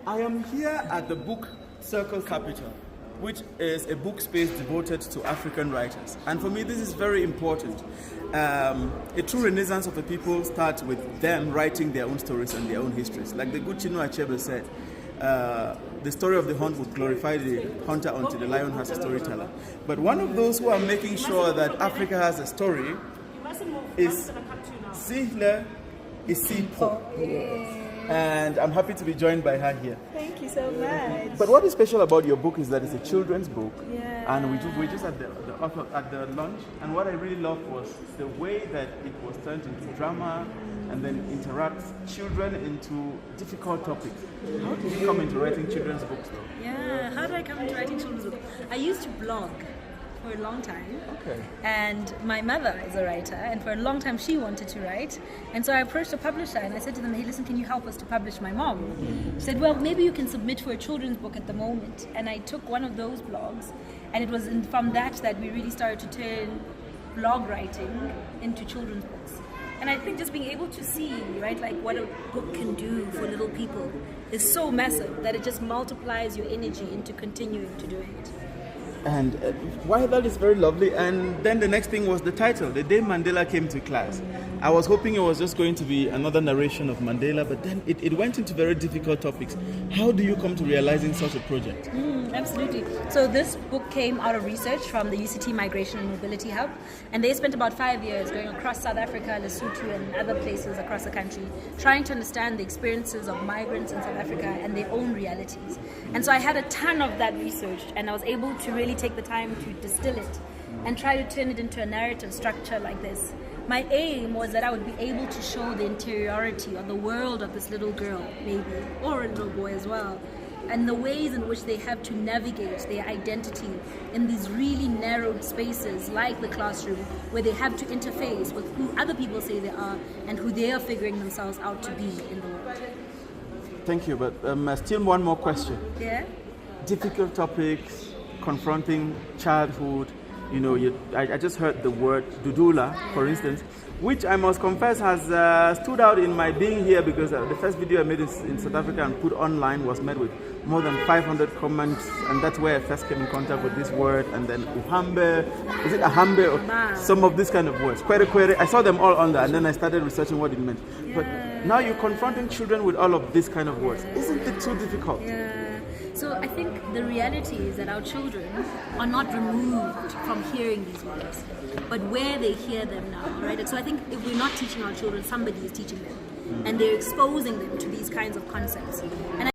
I am here at the Book Circle Capital, which is a book space devoted to African writers. And for me, this is very important. A true renaissance of the people starts with them writing their own stories and their own histories. Like the good Chinua Achebe said, the story of the hunt would glorify the hunter until the lion has a storyteller. But one of those who are making sure that Africa has a story is Sihle-isipho. And I'm happy to be joined by her here. Thank you so much. But what is special about your book is that it's a children's book. Yeah. And we just at the launch. And what I really loved was the way that it was turned into drama and then interacts children into difficult topics. How did you come into writing children's books though? Yeah, how did I come into writing children's books? I used to blog for a long time. Okay. And my mother is a writer, and for a long time she wanted to write. And so I approached a publisher and I said to them, hey, listen, can you help us to publish my mom? She said, well, maybe you can submit for a children's book at the moment. And I took one of those blogs, and it was from that we really started to turn blog writing into children's books. And I think just being able to see, right, like what a book can do for little people is so massive that it just multiplies your energy into continuing to do it. And why that is very lovely. And then the next thing was the title, The Day Mandela Came to Class. I was hoping it was just going to be another narration of Mandela, but then it went into very difficult topics. How do you come to realizing such a project? Absolutely. So this book came out of research from the UCT Migration and Mobility Hub, and they spent about 5 years going across South Africa, Lesotho, and other places across the country, trying to understand the experiences of migrants in South Africa and their own realities. And so I had a ton of that research, and I was able to really take the time to distill it and try to turn it into a narrative structure like this. My aim was that I would be able to show the interiority or the world of this little girl, maybe, or a little boy as well, and the ways in which they have to navigate their identity in these really narrowed spaces like the classroom, where they have to interface with who other people say they are and who they are figuring themselves out to be in the world. Thank you, but still one more question. Yeah? Difficult topics, confronting childhood. You know, I just heard the word Dudula, for instance, which I must confess has stood out in my being here, because the first video I made in South Africa and put online was met with more than 500 comments, and that's where I first came in contact with this word. And then Uhambe, is it Ahambe, or some of these kind of words. Kwere, I saw them all on there, and then I started researching what it meant. Yeah. But now you're confronting children with all of these kind of words. Isn't it too difficult? Yeah. So I think the reality is that our children are not removed from hearing these words, but where they hear them now, right? So I think if we're not teaching our children, somebody is teaching them, and they're exposing them to these kinds of concepts. And